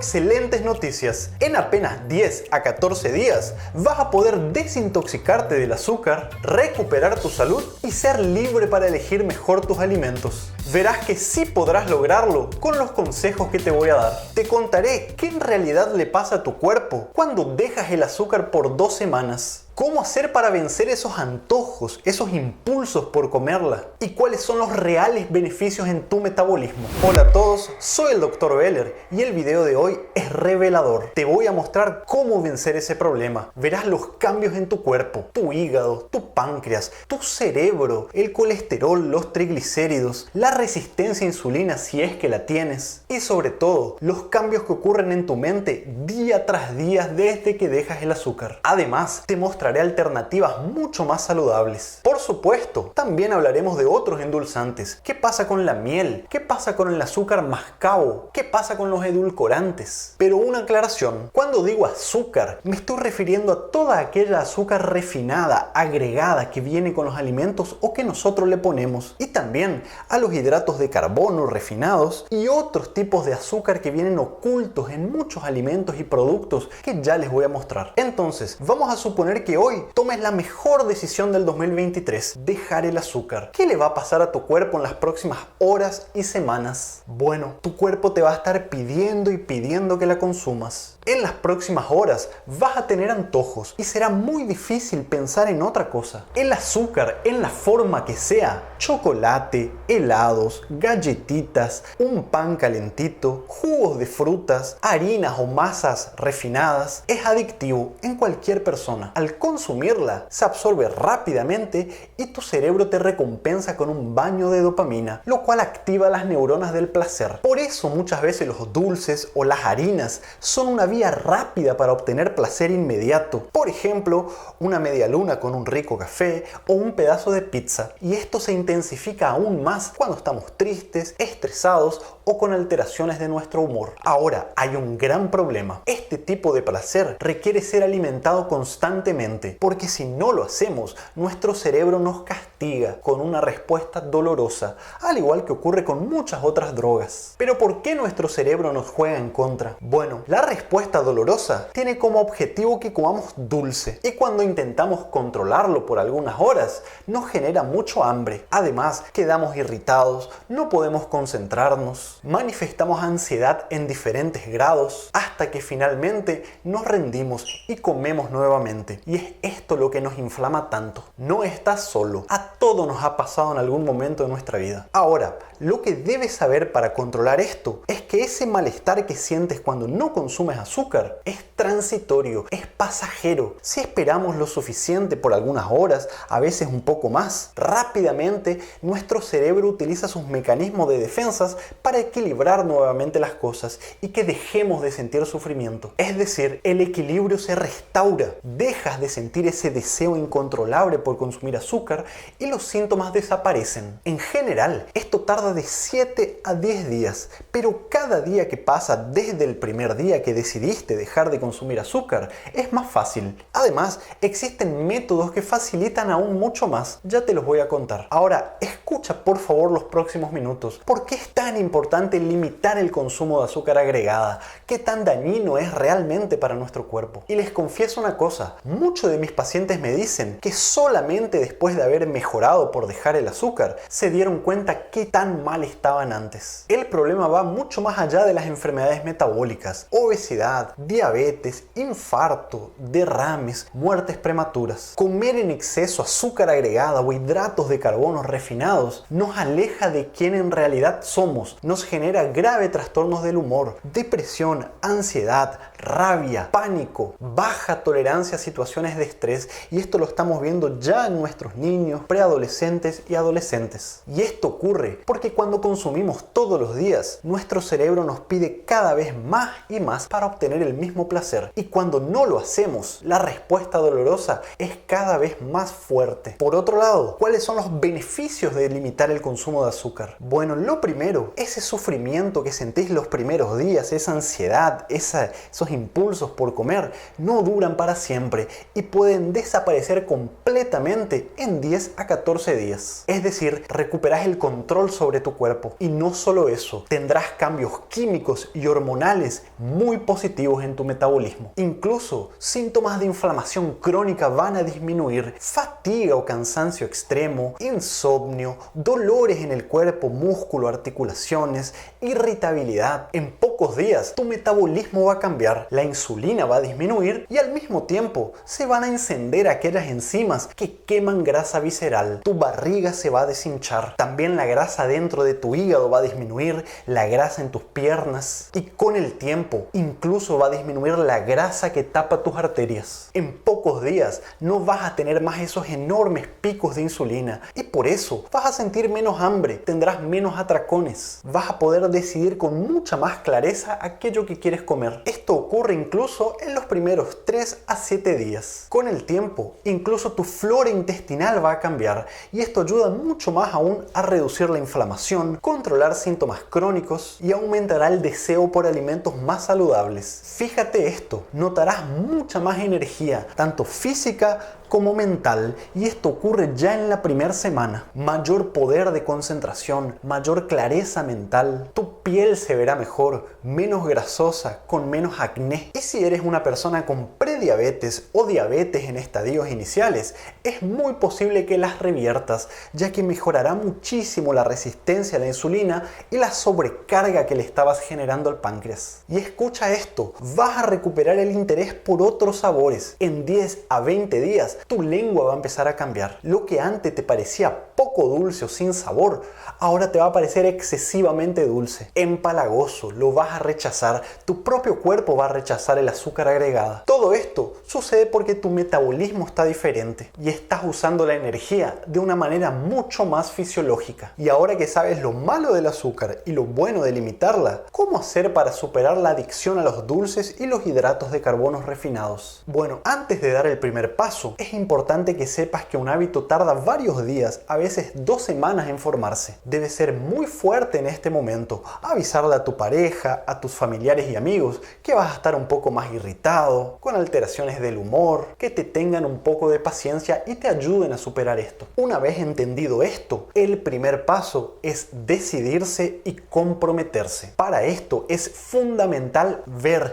excelentes noticias. En apenas 10 a 14 días vas a poder desintoxicarte del azúcar, recuperar tu salud y ser libre para elegir mejor tus alimentos. Verás que sí podrás lograrlo con los consejos que te voy a dar. Te contaré qué en realidad le pasa a tu cuerpo cuando dejas el azúcar por 2 semanas. Cómo hacer para vencer esos antojos, esos impulsos por comerla y cuáles son los reales beneficios en tu metabolismo. Hola a todos, soy el Dr. Beller y el video de hoy es revelador. Te voy a mostrar cómo vencer ese problema. Verás los cambios en tu cuerpo, tu hígado, tu páncreas, tu cerebro, el colesterol, los triglicéridos, la resistencia a insulina si es que la tienes y sobre todo los cambios que ocurren en tu mente día tras día desde que dejas el azúcar. Además, te mostraré alternativas mucho más saludables. Por supuesto, también hablaremos de otros endulzantes. ¿Qué pasa con la miel? ¿Qué pasa con el azúcar mascabo? ¿Qué pasa con los edulcorantes? Pero una aclaración, cuando digo azúcar, me estoy refiriendo a toda aquella azúcar refinada, agregada que viene con los alimentos o que nosotros le ponemos, y también a los hidratos de carbono refinados y otros tipos de azúcar que vienen ocultos en muchos alimentos y productos que ya les voy a mostrar. Entonces, vamos a suponer que hoy tomes la mejor decisión del 2023, dejar el azúcar. ¿Qué le va a pasar a tu cuerpo en las próximas horas y semanas? Bueno, tu cuerpo te va a estar pidiendo y pidiendo que la consumas. En las próximas horas vas a tener antojos y será muy difícil pensar en otra cosa. El azúcar, en la forma que sea, chocolate, helados, galletitas, un pan calentito, jugos de frutas, harinas o masas refinadas, es adictivo en cualquier persona. Al consumirla, se absorbe rápidamente y tu cerebro te recompensa con un baño de dopamina, lo cual activa las neuronas del placer. Por eso muchas veces los dulces o las harinas son una vía rápida para obtener placer inmediato. Por ejemplo, una media luna con un rico café o un pedazo de pizza. Y esto se intensifica aún más cuando estamos tristes, estresados o con alteraciones de nuestro humor. Ahora, hay un gran problema. Este tipo de placer requiere ser alimentado constantemente, porque si no lo hacemos, nuestro cerebro nos castiga con una respuesta dolorosa, al igual que ocurre con muchas otras drogas. Pero ¿por qué nuestro cerebro nos juega en contra? Bueno, la respuesta dolorosa tiene como objetivo que comamos dulce, y cuando intentamos controlarlo por algunas horas, nos genera mucho hambre. Además, quedamos irritados, no podemos concentrarnos, manifestamos ansiedad en diferentes grados, hasta que finalmente nos rendimos y comemos nuevamente. Y es esto lo que nos inflama tanto. No estás solo, a todos nos ha pasado en algún momento de nuestra vida. Ahora, lo que debes saber para controlar esto es que ese malestar que sientes cuando no consumes azúcar es transitorio, es pasajero. Si esperamos lo suficiente por algunas horas, a veces un poco más, rápidamente nuestro cerebro utiliza sus mecanismos de defensas para equilibrar nuevamente las cosas y que dejemos de sentir sufrimiento. Es decir, el equilibrio se restaura, dejas de sentir ese deseo incontrolable por consumir azúcar y los síntomas desaparecen. En general, esto tarda de 7 a 10 días, pero cada día que pasa desde el primer día que decidiste dejar de consumir azúcar es más fácil. Además, existen métodos que facilitan aún mucho más. Ya te los voy a contar. Ahora, escucha por favor los próximos minutos. ¿Por qué es tan importante limitar el consumo de azúcar agregada? ¿Qué tan dañino es realmente para nuestro cuerpo? Y les confieso una cosa, muchos de mis pacientes me dicen que solamente después de haber mejorado por dejar el azúcar, se dieron cuenta qué tan mal estaban antes. El problema va mucho más allá de las enfermedades metabólicas, obesidad, diabetes, infarto, derrames, muertes prematuras. Comer en exceso azúcar agregada o hidratos de carbono refinados nos aleja de quién en realidad somos, nos genera graves trastornos del humor, depresión, ansiedad, rabia, pánico, baja tolerancia a situaciones de estrés, y esto lo estamos viendo ya en nuestros niños, preadolescentes y adolescentes. Y esto ocurre porque cuando consumimos todos los días, nuestro cerebro nos pide cada vez más y más para obtener el mismo placer, y cuando no lo hacemos, la respuesta dolorosa es cada vez más fuerte. Por otro lado, ¿cuáles son los beneficios de limitar el consumo de azúcar? Bueno, lo primero, ese sufrimiento que sentís los primeros días, esa ansiedad, esos impulsos por comer, no duran para siempre y pueden desaparecer completamente en 10 a 14 días. Es decir, recuperas el control sobre tu cuerpo. Y no solo eso, tendrás cambios químicos y hormonales muy positivos en tu metabolismo. Incluso síntomas de inflamación crónica van a disminuir, fatiga o cansancio extremo, insomnio, dolores en el cuerpo, músculo, articulaciones, irritabilidad. En pocos días tu metabolismo va a cambiar, la insulina va a disminuir y al mismo tiempo se van a encender aquellas enzimas que queman grasa visceral. Tu barriga se va a deshinchar, también la grasa dentro de tu hígado va a disminuir, la grasa en tus piernas y con el tiempo incluso va a disminuir la grasa que tapa tus arterias. En pocos días no vas a tener más esos enormes picos de insulina y por eso vas a sentir menos hambre, tendrás menos atracones, vas a poder decidir con mucha más clareza aquello que quieres comer. Esto ocurre incluso en los primeros 3 a 7 días. Con el tiempo, incluso tu flora intestinal va a cambiar y esto ayuda mucho más aún a reducir la inflamación, controlar síntomas crónicos y aumentará el deseo por alimentos más saludables. Fíjate esto, notarás mucha más energía, tanto física como mental, y esto ocurre ya en la primera semana. Mayor poder de concentración, mayor clareza mental, tu piel se verá mejor, menos grasosa, con menos acné. Y si eres una persona con prediabetes o diabetes en estadios iniciales, es muy posible que las reviertas, ya que mejorará muchísimo la resistencia a la insulina y la sobrecarga que le estabas generando al páncreas. Y escucha esto, vas a recuperar el interés por otros sabores. En 10 a 20 días tu lengua va a empezar a cambiar. Lo que antes te parecía poco dulce o sin sabor, ahora te va a parecer excesivamente dulce, empalagoso, lo vas a rechazar, tu propio cuerpo va a rechazar el azúcar agregada. Todo esto sucede porque tu metabolismo está diferente y estás usando la energía de una manera mucho más fisiológica. Y ahora que sabes lo malo del azúcar y lo bueno de limitarla, ¿cómo hacer para superar la adicción a los dulces y los hidratos de carbono refinados? Bueno, antes de dar el primer paso, es importante que sepas que un hábito tarda varios días, a veces 2 semanas en formarse. Debes ser muy fuerte en este momento, avisarle a tu pareja, a tus familiares y amigos que vas a estar un poco más irritado, con alteraciones del humor, que te tengan un poco de paciencia y te ayuden a superar esto. Una vez entendido esto, el primer paso es decidirse y comprometerse. Para esto es fundamental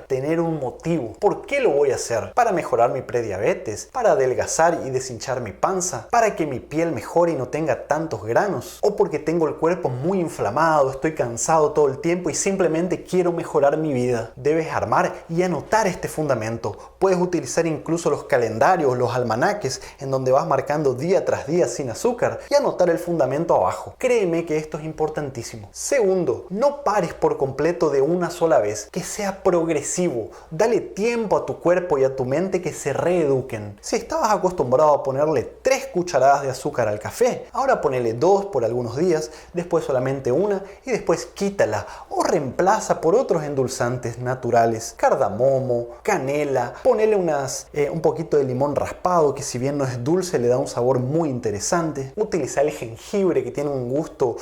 tener un motivo. ¿Por qué lo voy a hacer? Para mejorar mi prediabetes, para adelgazar y deshinchar mi panza, para que mi piel mejore y no tenga tantos granos, o porque tengo el cuerpo muy inflamado, estoy cansado todo el tiempo y simplemente quiero mejorar mi vida. Debes armar y anotar este fundamento. Puedes utilizar incluso los calendarios, los almanaques, en donde vas marcando día tras día sin azúcar y anotar el fundamento abajo. Créeme que esto es importantísimo. Segundo, no pares por completo de una sola vez, que sea progresivo. Dale tiempo a tu cuerpo y a tu mente que se reeduquen. Si estabas acostumbrado a ponerle 3 cucharadas de azúcar al café, ahora ponele 2 por algunos días, después solamente 1 y después quítala o reemplaza por otros endulzantes naturales, cardamomo, canela, ponele un poquito de limón raspado que si bien no es dulce le da un sabor muy interesante, utiliza el jengibre que tiene un gusto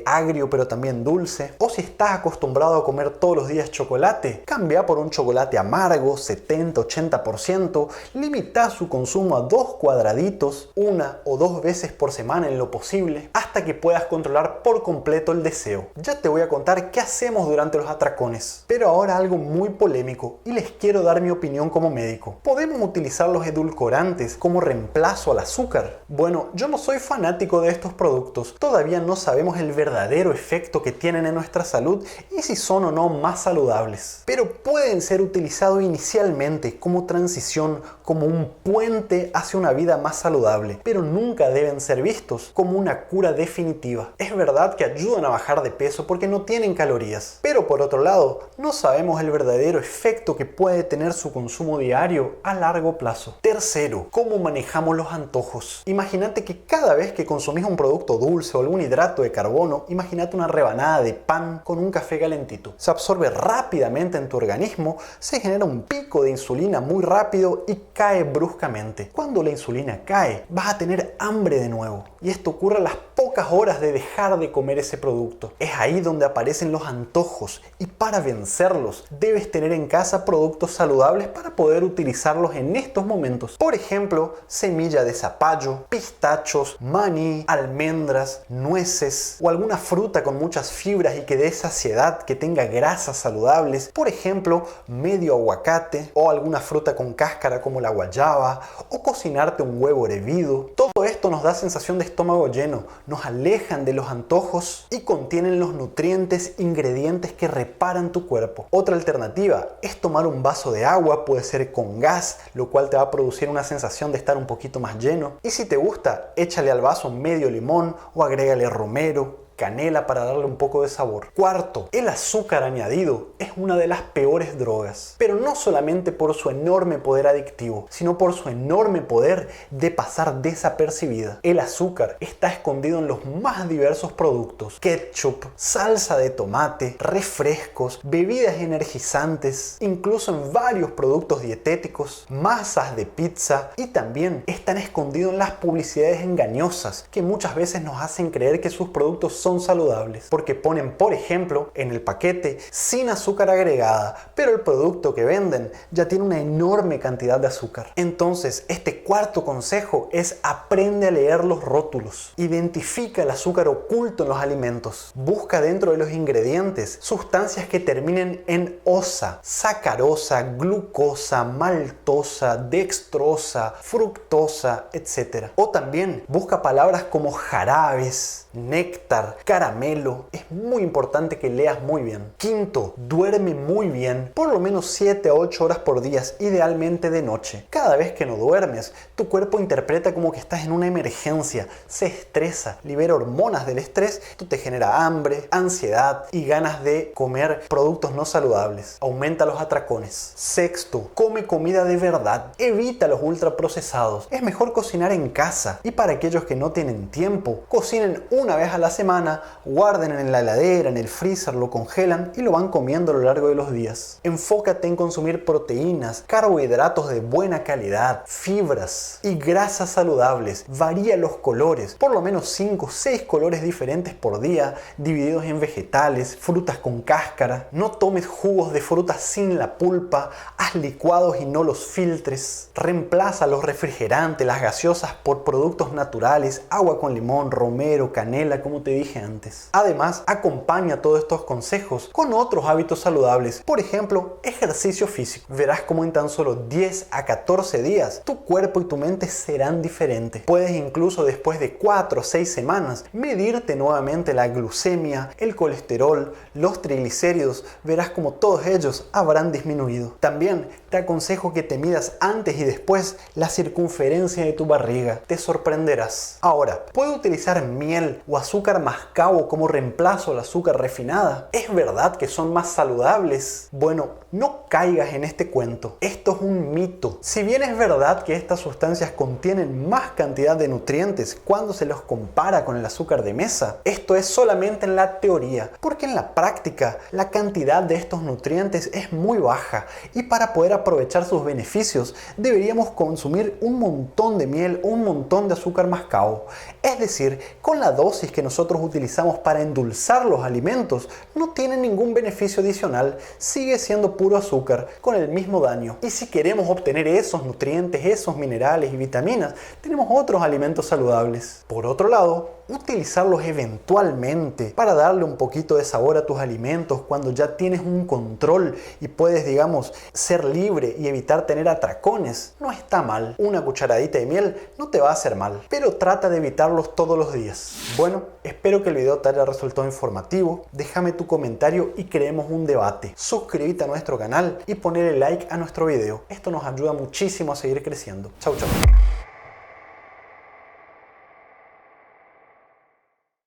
agrio pero también dulce, o si estás acostumbrado a comer todos los días chocolate, cambia por un chocolate amargo, 70-80%, limita su consumo a 2 cuadraditos, 1 o 2 veces por semana en lo posible, hasta que puedas controlar por completo el deseo. Ya te voy a contar qué hacemos durante los atracones, pero ahora algo muy polémico y les quiero dar mi opinión como médico. ¿Podemos utilizar los edulcorantes como reemplazo al azúcar? Bueno, yo no soy fanático de estos productos, todavía no sabemos el verdadero efecto que tienen en nuestra salud y si son o no más saludables, pero pueden ser utilizados inicialmente como transición, como un puente hacia una vida más saludable, pero nunca deben ser vistos como una cura definitiva. Es verdad que ayudan a bajar de peso porque no tienen calorías, pero por otro lado, no sabemos el verdadero efecto que puede tener su consumo diario a largo plazo. Tercero, ¿cómo manejamos los antojos? Imagínate que cada vez que consumís un producto dulce o algún hidrato de carbono, imagínate una rebanada de pan con un café calentito. Se absorbe rápidamente en tu organismo, se genera un pico de insulina muy rápido y cae bruscamente. nuevamente. Cuando la insulina cae, vas a tener hambre de nuevo. Y esto ocurre a las pocas horas de dejar de comer ese producto. Es ahí donde aparecen los antojos y para vencerlos debes tener en casa productos saludables para poder utilizarlos en estos momentos. Por ejemplo, semilla de zapallo, pistachos, maní, almendras, nueces o alguna fruta con muchas fibras y que dé saciedad, que tenga grasas saludables. Por ejemplo, medio aguacate o alguna fruta con cáscara como la guayaba o cocinarte un huevo hervido. Todo esto nos da sensación de estómago lleno, nos alejan de los antojos y contienen los nutrientes, ingredientes que reparan tu cuerpo. Otra alternativa es tomar un vaso de agua, puede ser con gas, lo cual te va a producir una sensación de estar un poquito más lleno. Y si te gusta, échale al vaso medio limón o agrégale romero, canela para darle un poco de sabor. Cuarto, el azúcar añadido es una de las peores drogas, pero no solamente por su enorme poder adictivo, sino por su enorme poder de pasar desapercibida. El azúcar está escondido en los más diversos productos: ketchup, salsa de tomate, refrescos, bebidas energizantes, incluso en varios productos dietéticos, masas de pizza, y también están escondidos en las publicidades engañosas que muchas veces nos hacen creer que sus productos son saludables, porque ponen, por ejemplo, en el paquete sin azúcar agregada, pero el producto que venden ya tiene una enorme cantidad de azúcar. Entonces, este cuarto consejo es: aprende a leer los rótulos. Identifica el azúcar oculto en los alimentos. Busca dentro de los ingredientes sustancias que terminen en osa, sacarosa, glucosa, maltosa, dextrosa, fructosa, etc. O también busca palabras como jarabes, néctar, caramelo. Es muy importante que leas muy bien. Quinto, duerme muy bien, por lo menos 7 a 8 horas por día, idealmente de noche. Cada vez que no duermes, tu cuerpo interpreta como que estás en una emergencia, se estresa, libera hormonas del estrés, esto te genera hambre, ansiedad y ganas de comer productos no saludables. Aumenta los atracones. Sexto, come comida de verdad. Evita los ultraprocesados. Es mejor cocinar en casa, y para aquellos que no tienen tiempo, cocinen una vez a la semana, guarden en la heladera, en el freezer, lo congelan y lo van comiendo a lo largo de los días. Enfócate en consumir proteínas, carbohidratos de buena calidad, fibras y grasas saludables. Varía los colores, por lo menos 5 o 6 colores diferentes por día, divididos en vegetales, frutas con cáscara. No tomes jugos de frutas sin la pulpa, haz licuados y no los filtres. Reemplaza los refrigerantes, las gaseosas por productos naturales, agua con limón, romero, canela, como te dije antes. Además, acompaña todos estos consejos con otros hábitos saludables, por ejemplo, ejercicio físico. Verás cómo en tan solo 10 a 14 días tu cuerpo y tu mente serán diferentes. Puedes incluso después de 4 o 6 semanas medirte nuevamente la glucemia, el colesterol, los triglicéridos. Verás como todos ellos habrán disminuido. También te aconsejo que te midas antes y después la circunferencia de tu barriga. Te sorprenderás. Ahora, ¿puedo utilizar miel o azúcar mascabo como reemplazo al azúcar refinada? ¿Es verdad que son más saludables? Bueno, no caigas en este cuento. Esto es un mito. Si bien es verdad que estas sustancias contienen más cantidad de nutrientes cuando se los compara con el azúcar de mesa, esto es solamente en la teoría, porque en la práctica la cantidad de estos nutrientes es muy baja, y para poder aprovechar sus beneficios deberíamos consumir un montón de miel o un montón de azúcar mascabo. Es decir, con la dosis que nosotros utilizamos para endulzar los alimentos no tiene ningún beneficio adicional, sigue siendo puro azúcar con el mismo daño. Y si queremos obtener esos nutrientes, esos minerales y vitaminas, tenemos otros alimentos saludables. Por otro lado, utilizarlos eventualmente para darle un poquito de sabor a tus alimentos cuando ya tienes un control y puedes, digamos, ser libre y evitar tener atracones, no está mal. Una cucharadita de miel no te va a hacer mal, pero trata de evitarlos todos los días. Bueno, espero que el video te haya resultado informativo. Déjame tu comentario y creemos un debate. Suscríbete a nuestro canal y ponle like a nuestro video. Esto nos ayuda muchísimo a seguir creciendo. Chau, chau.